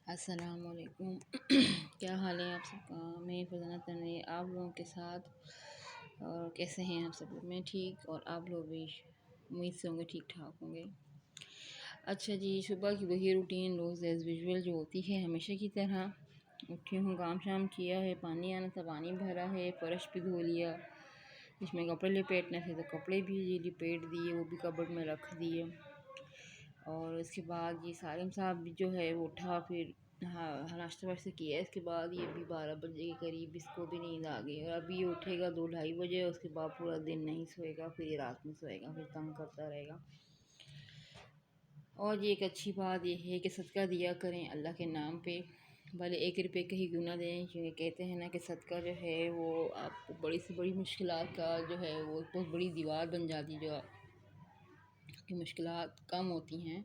السلام علیکم کیا حال ہے آپ سب کا؟ میں فضانہ تنویر آپ لوگوں کے ساتھ، اور کیسے ہیں آپ سب لوگ؟ میں ٹھیک، اور آپ لوگ بھی امید سے ہوں گے ٹھیک ٹھاک ہوں گے۔ اچھا جی، صبح کی وہی روٹین روز ایز یوزول جو ہوتی ہے ہمیشہ کی طرح اٹھی ہوں، کام شام کیا ہے، پانی آنا تھا پانی بھرا ہے، فرش بھی دھو لیا، جس میں کپڑے لپیٹنے تھے تو کپڑے بھی لپیٹ دیے، وہ بھی کبرڈ میں رکھ دیے۔ اور اس کے بعد یہ سالم صاحب بھی جو ہے وہ اٹھا، پھر ناشتہ واشتہ کیا، اس کے بعد یہ بھی 12 بجے کے قریب اس کو بھی نیند آ گئی، اور ابھی یہ اٹھے گا 2-2:30 بجے، اس کے بعد پورا دن نہیں سوئے گا، پھر یہ رات میں سوئے گا، پھر تنگ کرتا رہے گا۔ اور یہ ایک اچھی بات یہ ہے کہ صدقہ دیا کریں اللہ کے نام پہ، بھلے 1 روپے کا ہی کیوں نہ دیں، کیونکہ کہتے ہیں نا کہ صدقہ جو ہے وہ آپ کو بڑی سے بڑی مشکلات کا جو ہے وہ بہت بڑی دیوار بن جاتی، جو کی مشکلات کم ہوتی ہیں۔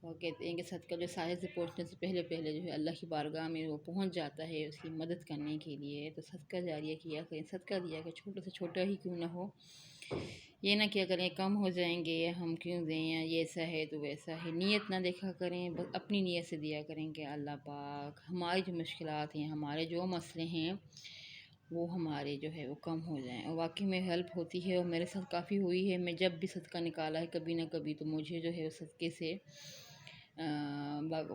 اور کہتے ہیں کہ صدقہ جو ساحل سے پہنچنے سے پہلے جو ہے اللہ کی بارگاہ میں وہ پہنچ جاتا ہے اس کی مدد کرنے کے لیے، تو صدقہ جاریہ کیا کریں، صدقہ دیا کہ چھوٹا سے چھوٹا ہی کیوں نہ ہو، یہ نہ کیا کریں کم ہو جائیں گے ہم کیوں دیں، یا یہ ایسا ہے تو ویسا ہے، نیت نہ دیکھا کریں، بس اپنی نیت سے دیا کریں کہ اللہ پاک ہماری جو مشکلات ہیں، ہمارے جو مسئلے ہیں وہ ہمارے جو ہے وہ کم ہو جائیں، اور واقعی میں ہیلپ ہوتی ہے، اور میرے ساتھ کافی ہوئی ہے۔ میں جب بھی صدقہ نکالا ہے کبھی نہ کبھی تو مجھے جو ہے اس صدقے سے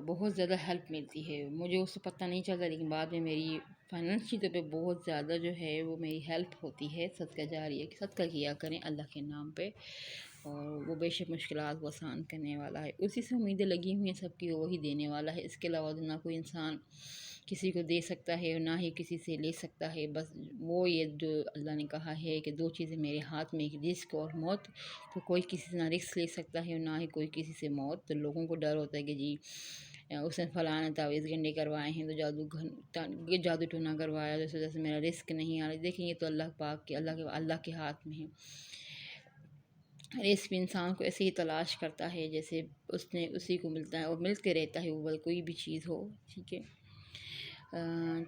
بہت زیادہ ہیلپ ملتی ہے، مجھے اس سے پتہ نہیں چلتا، لیکن بعد میں میری فائنینشلی طور پہ بہت زیادہ جو ہے وہ میری ہیلپ ہوتی ہے۔ صدقہ جاریہ صدقہ کیا کریں اللہ کے نام پہ، اور وہ بے شک مشکلات کو آسان کرنے والا ہے، اسی سے امیدیں لگی ہوئی ہیں سب کی، وہی دینے والا ہے، اس کے علاوہ نہ کوئی انسان کسی کو دے سکتا ہے اور نہ ہی کسی سے لے سکتا ہے، بس وہ یہ جو اللہ نے کہا ہے کہ 2 چیزیں میرے ہاتھ میں، ایک رزق اور موت، تو کوئی کسی سے نہ رزق لے سکتا ہے اور نہ ہی کوئی کسی سے موت۔ تو لوگوں کو ڈر ہوتا ہے کہ جی اس نے فلاں تعویذ گنڈے کروائے ہیں تو جادو ٹونا کروایا، جس وجہ سے میرا رزق نہیں آ رہا۔ دیکھیں یہ تو اللہ پاک کے اللہ کے ہاتھ میں ہے، رزق بھی انسان کو ایسے ہی تلاش کرتا ہے جیسے اسی کو ملتا ہے، اور ملتے رہتا ہے، وہ کوئی بھی چیز ہو، ٹھیک ہے۔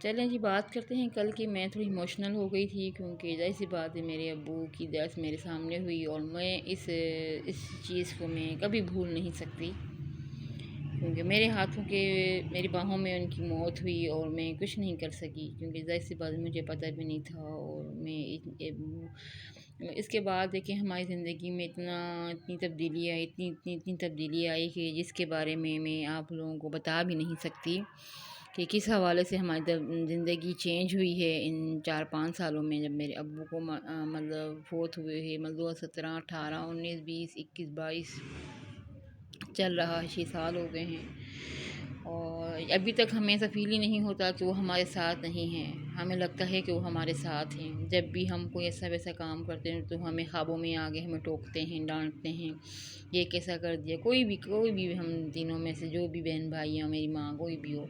چلیں جی بات کرتے ہیں کل کی۔ میں تھوڑی ایموشنل ہو گئی تھی، کیونکہ ظاہر سی بات ہے میرے ابو کی ڈیتھ میرے سامنے ہوئی، اور میں اس چیز کو میں کبھی بھول نہیں سکتی، کیونکہ میرے ہاتھوں کے میری باہوں میں ان کی موت ہوئی، اور میں کچھ نہیں کر سکی، کیونکہ ظاہر سی بات مجھے پتہ بھی نہیں تھا، اور میں اس کے بعد دیکھیں ہماری زندگی میں اتنی تبدیلی آئی، اتنی تبدیلی آئی کہ جس کے بارے میں آپ لوگوں کو بتا بھی نہیں سکتی کہ کس حوالے سے ہماری زندگی چینج ہوئی ہے ان 4-5 سالوں میں، جب میرے ابو کو مطلب فوت ہوئے ہیں، مطلب 17، 18، 19، 20، 21، 22 چل رہا ہے، 6 سال ہو گئے ہیں، اور ابھی تک ہمیں ایسا فیل ہی نہیں ہوتا کہ وہ ہمارے ساتھ نہیں ہیں، ہمیں لگتا ہے کہ وہ ہمارے ساتھ ہیں۔ جب بھی ہم کوئی ایسا ویسا کام کرتے ہیں تو ہمیں خوابوں میں آگے ہمیں ٹوکتے ہیں، ڈانٹتے ہیں، یہ کیسا کر دیا، کوئی بھی ہم تینوں میں سے جو بھی بہن بھائی ہیں، میری ماں کوئی بھی ہو،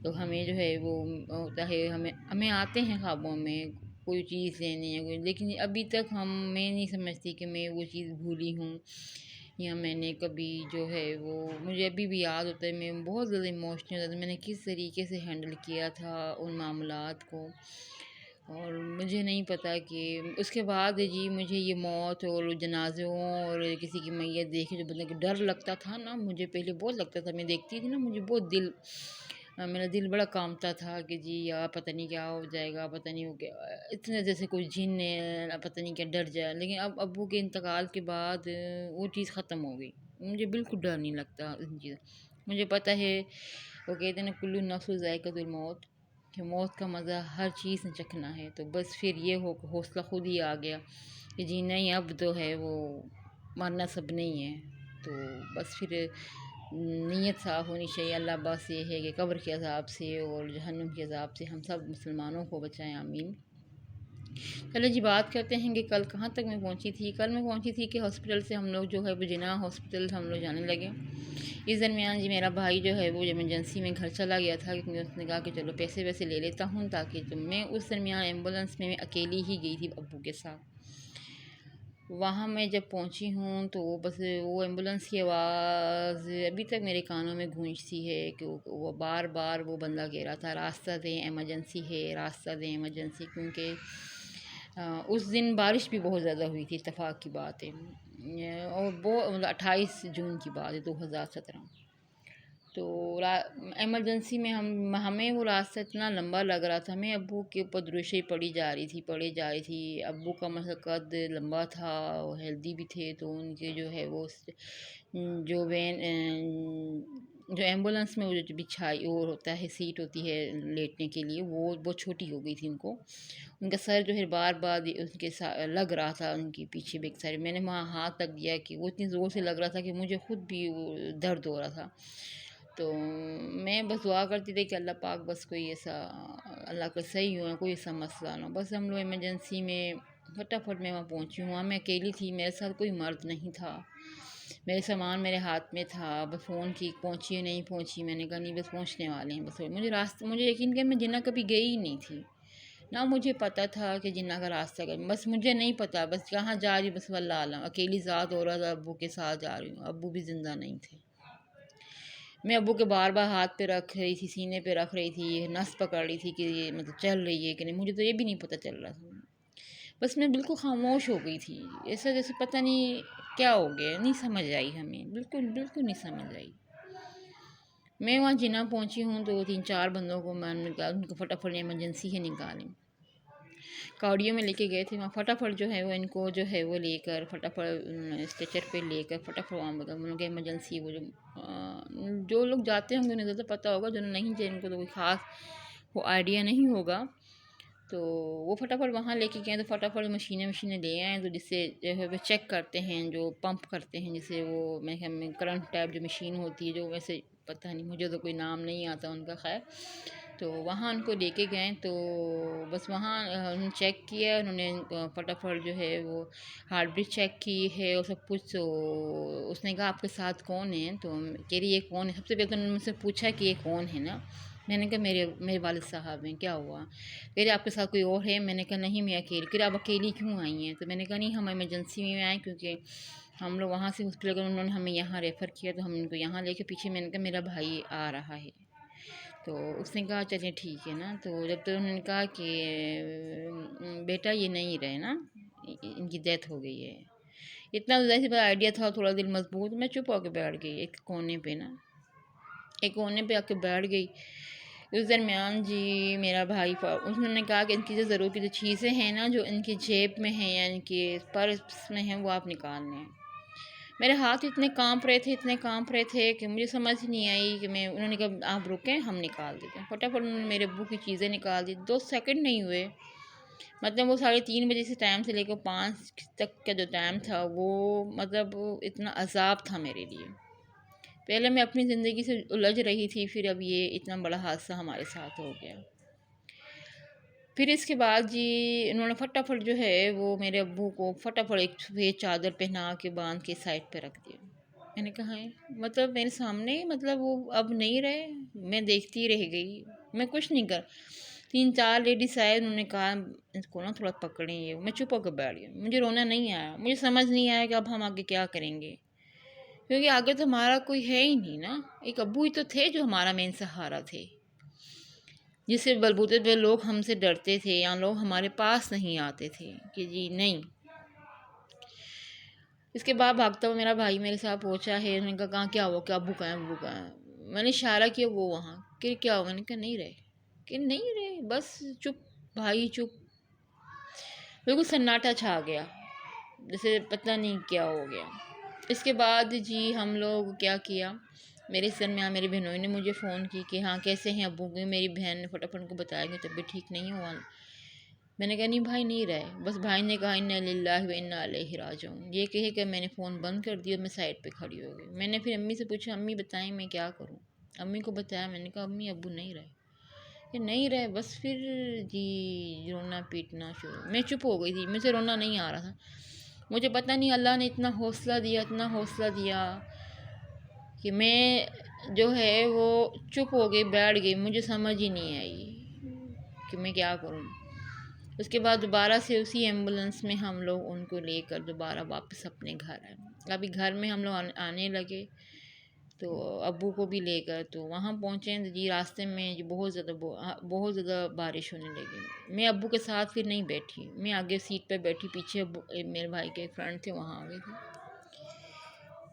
تو ہمیں جو ہے وہ ہوتا ہے، ہمیں آتے ہیں خوابوں میں کوئی چیز لینے یا کوئی، لیکن ابھی تک میں نہیں سمجھتی کہ میں وہ چیز بھولی ہوں، یا میں نے کبھی جو ہے وہ، مجھے ابھی بھی یاد ہوتا ہے، میں بہت زیادہ ایموشنل ہوتا ہے، میں نے کس طریقے سے ہینڈل کیا تھا ان معاملات کو، اور مجھے نہیں پتہ کہ اس کے بعد جی مجھے یہ موت اور جنازوں اور کسی کی میت دیکھے جو بندے کو ڈر لگتا تھا نا، مجھے پہلے بہت لگتا تھا، میں دیکھتی تھی نا مجھے بہت میرا دل بڑا کانپتا تھا کہ جی یار پتہ نہیں کیا ہو جائے گا، پتہ نہیں ہو گیا، اتنے جیسے کوئی جن ہے، پتہ نہیں کیا ڈر جائے، لیکن اب ابو کے انتقال کے بعد وہ چیز ختم ہو گئی، مجھے بالکل ڈر نہیں لگتا ان چیزوں، مجھے پتہ ہے وہ کہتے ہیں نا کل نفس ذائقۃ الموت، کہ موت کا مزہ ہر چیز نے چکھنا ہے، تو بس پھر یہ حوصلہ خود ہی آ گیا کہ جی نہیں اب تو ہے وہ مرنا سب نہیں ہے، تو بس پھر نیت صاف ہونی چاہیے، اللہ بس یہ ہے کہ قبر کے عذاب سے اور جہنم کے عذاب سے ہم سب مسلمانوں کو بچائیں، آمین۔ چلو جی بات کرتے ہیں کہ کل کہاں تک میں پہنچی تھی۔ کل میں پہنچی تھی کہ ہاسپٹل سے ہم لوگ جو ہے وہ جناح ہاسپٹل ہم لوگ جانے لگے، اس درمیان جی میرا بھائی جو ہے وہ ایمرجنسی میں گھر چلا گیا تھا، کیونکہ اس نے کہا کہ چلو پیسے ویسے لے لیتا ہوں تاکہ میں اس درمیان ایمبولنس میں اکیلی ہی گئی تھی ابو کے ساتھ۔ وہاں میں جب پہنچی ہوں تو بس وہ ایمبولنس کی آواز ابھی تک میرے کانوں میں گونجتی ہے کہ وہ بار بار وہ بندہ کہہ رہا تھا راستہ دیں ایمرجنسی ہے، راستہ دیں ایمرجنسی، کیونکہ اس دن بارش بھی بہت زیادہ ہوئی تھی، اتفاق کی بات ہے، اور 28 جون کی بات ہے 2017۔ تو ایمرجنسی میں ہمیں وہ راستہ اتنا لمبا لگ رہا تھا، ہمیں ابو کے اوپر دروشی پڑی جا رہی تھی. ابو کا مثلا قد لمبا تھا، وہ ہیلدی بھی تھے، تو ان کے جو ہے وہ جو جو ایمبولینس میں وہ جو بچھائی وہ ہوتا ہے، سیٹ ہوتی ہے لیٹنے کے لیے، وہ بہت چھوٹی ہو گئی تھی. ان کا سر جو ہے بار بار ان کے لگ رہا تھا، ان کی پیچھے بیک سائڈ. میں نے وہاں ہاتھ تک دیا کہ وہ اتنی زور سے لگ رہا تھا کہ مجھے خود بھی وہ درد ہو رہا تھا. تو میں بس دعا کرتی تھی کہ اللہ پاک بس کوئی ایسا، اللہ کا صحیح ہو، کوئی ایسا مسئلہ نہ ہو. بس ہم لوگ ایمرجنسی میں فٹافٹ میں وہاں پہنچی ہوں. وہاں میں اکیلی تھی، میرے ساتھ کوئی مرد نہیں تھا، میرے سامان میرے ہاتھ میں تھا. بس فون کی پہنچی نہیں پہنچی، میں نے کہا نہیں بس پہنچنے والے ہیں. بس مجھے یقین کہ میں جنہ کبھی گئی ہی نہیں تھی، نہ مجھے پتہ تھا کہ جنہ کا راستہ بس مجھے نہیں پتہ، بس کہاں جا رہی بس واللہ عالم. اکیلی ذات ہو رہا تھا، ابو کے ساتھ جا رہی ہوں، ابو بھی زندہ نہیں تھے. میں ابو کے بار بار ہاتھ پہ رکھ رہی تھی، سینے پہ رکھ رہی تھی، نس پکڑ رہی تھی کہ یہ مطلب چل رہی ہے کہ نہیں. مجھے تو یہ بھی نہیں پتہ چل رہا تھا. بس میں بالکل خاموش ہو گئی تھی، ایسا جیسے پتہ نہیں کیا ہو گیا، نہیں سمجھ آئی ہمیں، بالکل نہیں سمجھ آئی. میں وہاں جنہ پہنچی ہوں تو 3-4 بندوں کو میں نے کہا ان کو فٹافٹ ایمرجنسی ہے نکالیں. کاڑیوں میں لے کے گئے تھے وہاں، فٹافٹ جو ہے وہ ان کو جو ہے وہ لے کر فٹافٹ اسٹریچر پہ لے کر فٹافٹ وہاں ان لوگ ایمرجنسی وہ جو لوگ جاتے ہوں گے انہیں زیادہ پتہ ہوگا، جو نہیں جائے ان کو تو کوئی خاص وہ آئیڈیا نہیں ہوگا. تو وہ فٹافٹ وہاں لے کے گئے، تو فٹافٹ مشینیں لے آئیں، تو جس سے جو ہے وہ چیک کرتے ہیں، جو پمپ کرتے ہیں، جسے وہ میں کرنٹ ٹائپ جو مشین ہوتی ہے، جو ویسے پتہ نہیں مجھے تو کوئی نام نہیں آتا ان کا. خیر تو وہاں ان کو لے کے گئے، تو بس وہاں انہوں نے چیک کیا، انہوں نے فٹافٹ جو ہے وہ ہارٹ بیٹ چیک کی ہے اور سب کچھ. تو اس نے کہا آپ کے ساتھ کون ہیں؟ تو کہہ رہی یہ کون ہے؟ سب سے پہلے تو انہوں نے مجھ سے پوچھا کہ یہ کون ہے نا. میں نے کہا میرے والد صاحب ہیں. کیا ہوا؟ کہہ رہے آپ کے ساتھ کوئی اور ہے؟ میں نے کہا نہیں میں اکیلی. کہہ رہے آپ اکیلی کیوں آئی ہیں؟ تو میں نے کہا نہیں ہم ایمرجنسی میں آئیں کیونکہ ہم لوگ وہاں سے ہاسپٹل انہوں نے ہمیں یہاں ریفر کیا، تو ہم ان کو یہاں لے کے پیچھے. میں نے کہا میرا بھائی آ رہا ہے. تو اس نے کہا چلیں ٹھیک ہے نا. تو جب تو انہوں نے کہا کہ بیٹا یہ نہیں رہے نا، ان کی ڈیتھ ہو گئی ہے. اتنا ظاہر سی بات آئیڈیا تھا، تھوڑا دل مضبوط. میں چپ ہو کے بیٹھ گئی ایک کونے پہ آ کے بیٹھ گئی. اس درمیان جی میرا بھائی انہوں نے کہا کہ ان کی جو ضرورت کی جو چیزیں ہیں نا، جو ان کی جیب میں ہیں یا ان کے پرس میں ہیں، وہ آپ نکال لیں. میرے ہاتھ اتنے کانپ رہے تھے کہ مجھے سمجھ نہیں آئی کہ انہوں نے کہا آپ رکیں ہم نکال دیتے ہیں. فٹافٹ انہوں نے میرے ابو کی چیزیں نکال دی. 2 سیکنڈ نہیں ہوئے، مطلب وہ 3:30 بجے سے ٹائم سے لے کے 5 تک کا جو ٹائم تھا، وہ مطلب اتنا عذاب تھا میرے لیے. پہلے میں اپنی زندگی سے الجھ رہی تھی، پھر اب یہ اتنا بڑا حادثہ ہمارے ساتھ ہو گیا. پھر اس کے بعد جی انہوں نے فٹافٹ جو ہے وہ میرے ابو کو فٹافٹ ایک سفید چادر پہنا کے باندھ کے سائڈ پہ رکھ دیا. میں نے کہا ہے مطلب میرے سامنے، مطلب وہ اب نہیں رہے. میں دیکھتی رہ گئی، میں کچھ نہیں 3-4 لیڈیز آئے، انہوں نے کہا اس کو نا تھوڑا پکڑیں. یہ میں چپ ہو کے بیٹھ گیا. مجھے رونا نہیں آیا، مجھے سمجھ نہیں آیا کہ اب ہم آگے کیا کریں گے، کیونکہ آگے تو ہمارا کوئی ہے ہی نہیں نا. ایک ابو ہی تو تھے جو ہمارا مین سہارا تھے، جس سے بلبوتے پہ لوگ ہم سے ڈرتے تھے یا لوگ ہمارے پاس نہیں آتے تھے کہ جی نہیں. اس کے بعد بھاگتا ہوا میرا بھائی میرے ساتھ پہنچا ہے. انہوں نے کہا کیا ہوا، کہ ابو کہاں ہے. میں نے اشارہ کیا وہ وہاں. کہ کیا ہوا؟ میں نے کہا نہیں رہے بس چپ بھائی چپ. بالکل سناٹا چھا گیا، جیسے پتہ نہیں کیا ہو گیا. اس کے بعد جی ہم لوگ کیا کیا، میرے درمیان میری بہنوئی نے مجھے فون کی کہ ہاں کیسے ہیں ابو. میری بہن نے فٹافٹ ان کو بتایا کہ طبیعت ٹھیک نہیں ہوا. میں نے کہا نہیں بھائی نہیں رہے. بس بھائی نے کہا انا للہ و انا الیہ راجعون. یہ کہے کہ میں نے فون بند کر دیا، میں سائڈ پہ کھڑی ہو گئی. میں نے پھر امی سے پوچھا امی بتائیں میں کیا کروں. امی کو بتایا. میں نے کہا امی ابو نہیں رہے. کہ نہیں رہے. بس پھر جی رونا پیٹنا شروع. میں چپ ہو گئی تھی، مجھ سے رونا نہیں آ رہا تھا. مجھے پتہ نہیں اللہ نے اتنا حوصلہ دیا کہ میں جو ہے وہ چپ ہو گئی، بیٹھ گئی. مجھے سمجھ ہی نہیں آئی کہ میں کیا کروں. اس کے بعد دوبارہ سے اسی ایمبولینس میں ہم لوگ ان کو لے کر دوبارہ واپس اپنے گھر آئے. ابھی گھر میں ہم لوگ آنے لگے تو ابو کو بھی لے کر تو وہاں پہنچے جی. راستے میں جی بہت زیادہ بارش ہونے لگی. میں ابو کے ساتھ پھر نہیں بیٹھی، میں آگے سیٹ پہ بیٹھی، پیچھے میرے بھائی کے فرینڈ تھے وہاں آ گئے تھے.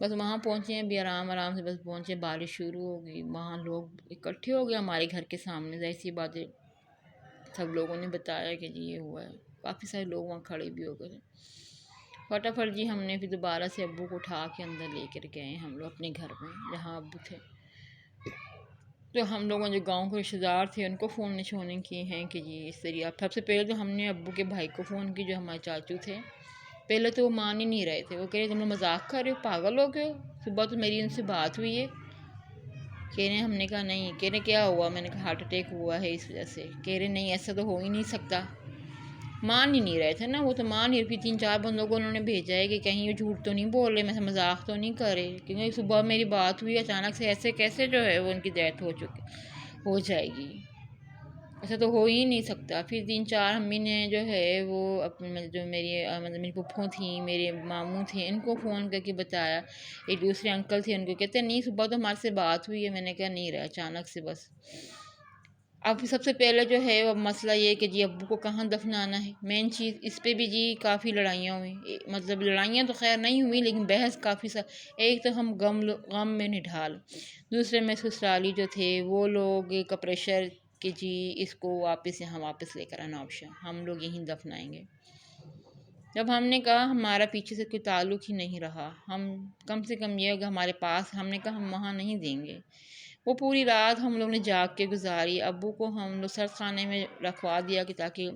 بس وہاں پہنچے ہیں بھی آرام آرام سے، بس پہنچے، بارش شروع ہو گئی، وہاں لوگ اکٹھے ہو گئے ہمارے گھر کے سامنے، ظاہر سی بات ہے سب لوگوں نے بتایا کہ جی یہ ہوا ہے، کافی سارے لوگ وہاں کھڑے بھی ہو گئے تھے۔ فٹافٹ جی ہم نے پھر دوبارہ سے ابو کو اٹھا کے اندر لے کر گئے ہم لوگ اپنے گھر میں جہاں ابو تھے۔ تو ہم لوگوں جو گاؤں کے رشتہ دار تھے ان کو فون نشونے کیے ہیں کہ جی اس طریقے، سب سے پہلے تو ہم نے ابو کے بھائی کو فون کی جو ہمارے چاچو تھے، پہلے تو وہ مان ہی نہیں رہے تھے، وہ کہہ رہے تم لوگ مذاق کر رہے ہو، پاگل ہو گئے ہو، صبح تو میری ان سے بات ہوئی ہے۔ کہہ رہے ہم نے کہا نہیں، کہہ رہے کیا ہوا، میں نے کہا ہارٹ اٹیک ہوا ہے اس وجہ سے، کہہ رہے نہیں ایسا تو ہو ہی نہیں سکتا، مان ہی نہیں رہے تھے نا، وہ تو مان ہی، پھر 3-4 بندوں کو انہوں نے بھیجا ہے کہ کہیں وہ جھوٹ تو نہیں بول رہے، میں سے مذاق تو نہیں کر رہے، کیونکہ صبح میری بات ہوئی اچانک سے، ایسے کیسے جو ہے وہ ان کی ڈیتھ ہو جائے گی، ایسا تو ہو ہی نہیں سکتا۔ پھر 3-4 امی نے جو ہے وہ اپنے جو میری پھپھو تھیں، میرے ماموں تھے، ان کو فون کر کے بتایا، ایک دوسرے انکل تھے ان کو کہتے نہیں صبح تو ہمارے سے بات ہوئی ہے، میں نے کہا نہیں رہا اچانک سے بس۔ اب سب سے پہلے جو ہے وہ مسئلہ یہ کہ جی ابو کو کہاں دفنانا ہے، مین چیز اس پہ بھی جی کافی لڑائیاں ہوئیں، مطلب لڑائیاں تو خیر نہیں ہوئی لیکن بحث کافی ایک تو ہم غم میں نڈھال، دوسرے میں سسرالی جو تھے وہ لوگ کا پریشر کہ جی اس کو یہاں واپس لے کر آنا آپشن، ہم لوگ یہیں دفنائیں گے۔ جب ہم نے کہا ہمارا پیچھے سے کوئی تعلق ہی نہیں رہا، ہم کم سے کم یہ ہوگا ہمارے پاس، ہم نے کہا ہم وہاں نہیں دیں گے۔ وہ پوری رات ہم لوگ نے جاگ کے گزاری، ابو کو ہم لوگ سرد خانے میں رکھوا دیا کہ تاکہ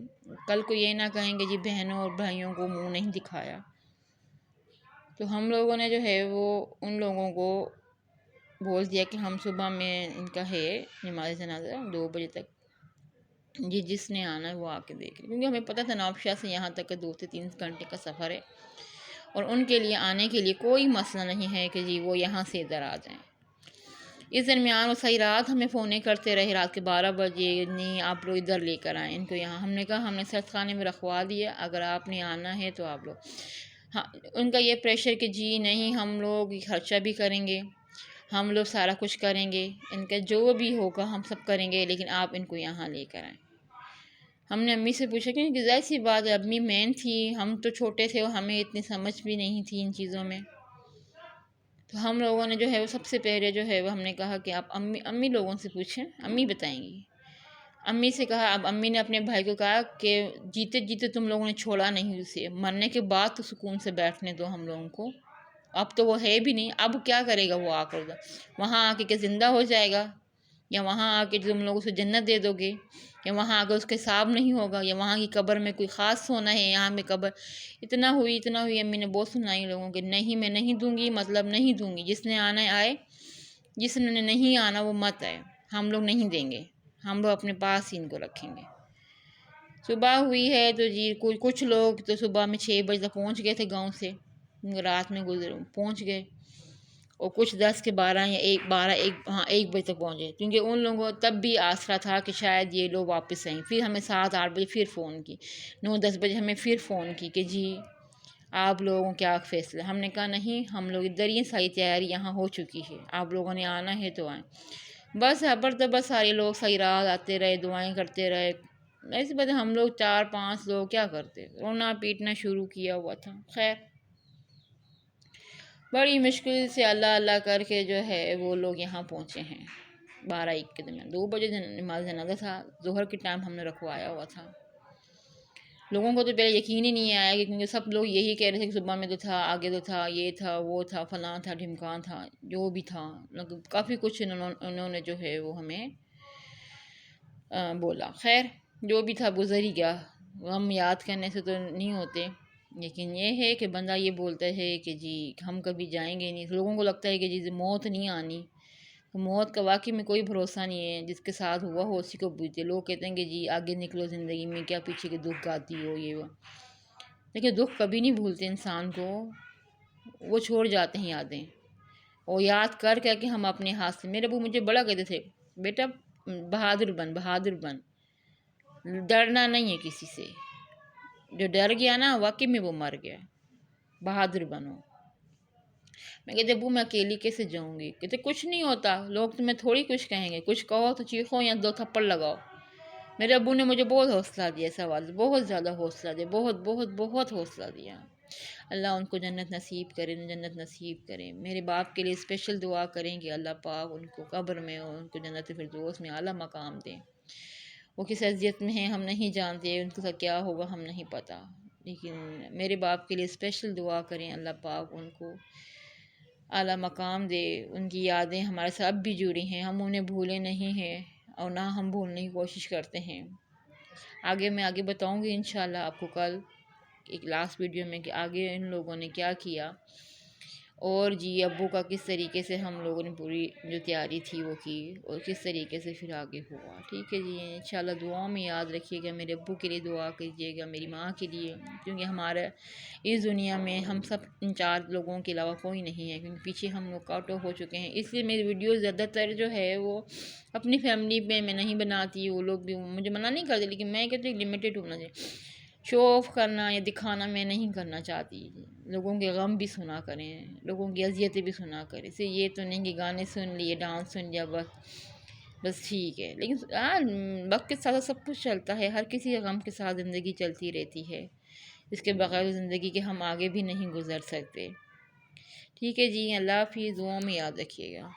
کل کو یہ نہ کہیں گے جی بہنوں اور بھائیوں کو منہ نہیں دکھایا۔ تو ہم لوگوں نے جو ہے وہ ان لوگوں کو بول دیا کہ ہم صبح میں ان کا ہے نماز جنازہ 2 بجے تک، جی جس نے آنا ہے وہ آ کے دیکھ لیں، کیونکہ ہمیں پتہ تھا نوابشاہ سے یہاں تک 2 سے 3 گھنٹے کا سفر ہے، اور ان کے لیے آنے کے لیے کوئی مسئلہ نہیں ہے کہ جی وہ یہاں سے ادھر آ جائیں۔ اس درمیان وہ صحیح رات ہمیں فونیں کرتے رہے، رات کے 12 بجے نہیں آپ لوگ ادھر لے کر آئیں ان کو یہاں، ہم نے کہا ہم نے سرد خانے میں رکھوا دیا، اگر آپ نے آنا ہے تو آپ لوگ، ہاں ان کا یہ پریشر کہ جی نہیں ہم لوگ خرچہ بھی کریں گے، ہم لوگ سارا کچھ کریں گے، ان کا جو بھی ہوگا ہم سب کریں گے، لیکن آپ ان کو یہاں لے کر آئیں۔ ہم نے امی سے پوچھا کہ ظاہر سی بات ہے امی مین تھی، ہم تو چھوٹے تھے اور ہمیں اتنی سمجھ بھی نہیں تھی ان چیزوں میں، تو ہم لوگوں نے جو ہے وہ سب سے پہلے جو ہے وہ ہم نے کہا کہ آپ امی لوگوں سے پوچھیں، امی بتائیں گی۔ امی سے کہا، اب امی نے اپنے بھائی کو کہا کہ جیتے جیتے تم لوگوں نے چھوڑا نہیں اسے، مرنے کے بعد تو سکون سے بیٹھنے دو ہم لوگوں کو، اب تو وہ ہے بھی نہیں، اب کیا کرے گا وہ آ کر وہاں آ کے کہ زندہ ہو جائے گا، یا وہاں آ کے تم لوگ اسے جنت دے دو گے، یا وہاں آ کے اس کے حساب نہیں ہوگا، یا وہاں کی قبر میں کوئی خاص ہونا ہے، یہاں میں قبر اتنا ہوئی امی نے بہت سنائی لوگوں کہ نہیں میں نہیں دوں گی، مطلب نہیں دوں گی، جس نے آنا ہے آئے، جس نے نہیں آنا وہ مت آئے، ہم لوگ نہیں دیں گے، ہم لوگ اپنے پاس ہی ان کو رکھیں گے۔ صبح ہوئی ہے تو جی کچھ لوگ تو صبح میں 6 بجے تک پہنچ گئے تھے گاؤں سے، رات میں پہنچ گئے، اور کچھ 10 کے 12 یا 1 بجے تک پہنچے، کیونکہ ان لوگوں کو تب بھی آسرا تھا کہ شاید یہ لوگ واپس آئیں۔ پھر ہمیں 7-8 بجے پھر فون کی، 9-10 بجے ہمیں پھر فون کی کہ جی آپ لوگوں کیا فیصلہ، ہم نے کہا نہیں ہم لوگ ادھر ہی ساری تیاری یہاں ہو چکی ہے، آپ لوگوں نے آنا ہے تو آئیں۔ بس بس سارے لوگ صحیح رات آتے رہے، دعائیں کرتے رہے، ایسی بات ہم لوگ 4-5 لوگ کیا کرتے، رونا پیٹنا شروع کیا ہوا تھا۔ خیر بڑی مشکل سے اللہ اللہ کر کے جو ہے وہ لوگ یہاں پہنچے ہیں 12-1 کے درمیان، 2 بجے نماز جنازہ تھا، ظہر کے ٹائم ہم نے رکھوایا ہوا تھا۔ لوگوں کو تو پہلے یقین ہی نہیں آیا کیونکہ سب لوگ یہی کہہ رہے تھے کہ صبح میں تو تھا، آگے تو تھا، یہ تھا وہ تھا، فلاں تھا ڈھمکان تھا، جو بھی تھا، کافی کچھ انہوں نے جو ہے وہ ہمیں بولا۔ خیر جو بھی تھا گزر ہی گیا، غم یاد کرنے سے تو نہیں ہوتے، لیکن یہ ہے کہ بندہ یہ بولتا ہے کہ جی ہم کبھی جائیں گے نہیں، لوگوں کو لگتا ہے کہ جی موت نہیں آنی، تو موت کا واقعی میں کوئی بھروسہ نہیں ہے، جس کے ساتھ ہوا ہو اسی کو بوجھتے، لوگ کہتے ہیں کہ جی آگے نکلو زندگی میں، کیا پیچھے کے دکھ آتی ہو یہ وہ، لیکن دکھ کبھی نہیں بھولتے انسان کو، وہ چھوڑ جاتے ہیں یادیں، اور یاد کر کے ہم اپنے ہاتھ سے، میرے ابو مجھے بڑا کہتے تھے بیٹا بہادر بن، ڈرنا نہیں ہے کسی سے، جو ڈر گیا نا واقعی میں وہ مر گیا، بہادر بنو۔ میں کہتے ابو میں اکیلی کیسے جاؤں گی، کہتے کچھ نہیں ہوتا، لوگ تمہیں تھوڑی کچھ کہیں گے، کچھ کہو تو چیخو یا 2 تھپڑ لگاؤ۔ میرے ابو نے مجھے بہت حوصلہ دیا، سوال بہت زیادہ حوصلہ دیا، بہت بہت بہت حوصلہ دیا، اللہ ان کو جنت نصیب کرے، جنت نصیب کرے۔ میرے باپ کے لیے اسپیشل دعا کریں کہ اللہ پاک ان کو قبر میں اور ان کو جنت فردوس میں اعلیٰ مقام دیں۔ وہ کس حیثیت میں ہیں ہم نہیں جانتے، ان کے ساتھ کیا ہوگا ہم نہیں پتہ، لیکن میرے باپ کے لیے اسپیشل دعا کریں اللہ پاک ان کو اعلیٰ مقام دے۔ ان کی یادیں ہمارے ساتھ اب بھی جڑی ہیں، ہم انہیں بھولے نہیں ہیں اور نہ ہم بھولنے کی کوشش کرتے ہیں۔ آگے بتاؤں گی انشاءاللہ آپ کو کل ایک لاسٹ ویڈیو میں کہ آگے ان لوگوں نے کیا کیا، اور جی ابو کا کس طریقے سے ہم لوگوں نے پوری جو تیاری تھی وہ کی، اور کس طریقے سے پھر آگے ہوا۔ ٹھیک ہے جی، انشاءاللہ دعاؤں میں یاد رکھیے گا، میرے ابو کے لیے دعا کیجیے گا، میری ماں کے لیے، کیونکہ ہمارا اس دنیا میں ہم سب ان 4 لوگوں کے علاوہ کوئی نہیں ہے، کیونکہ پیچھے ہم لوگ آؤٹ آف ہو چکے ہیں۔ اس لیے میری ویڈیو زیادہ تر جو ہے وہ اپنی فیملی میں نہیں بناتی، وہ لوگ بھی مجھے منع نہیں کرتے، لیکن میں کہتی ہوں لمیٹڈ ہونا چاہیے۔ شو آف کرنا یا دکھانا میں نہیں کرنا چاہتی، لوگوں کے غم بھی سنا کریں، لوگوں کی اذیتیں بھی سنا کریں، اسے یہ تو نہیں کہ گانے سن لیے، ڈانس سن لیا بس ٹھیک ہے، لیکن وقت کے ساتھ سب کچھ چلتا ہے، ہر کسی کے غم کے ساتھ زندگی چلتی رہتی ہے، اس کے بغیر زندگی کے ہم آگے بھی نہیں گزر سکتے۔ ٹھیک ہے جی، اللہ حافظ، دعاؤں میں یاد رکھیے گا۔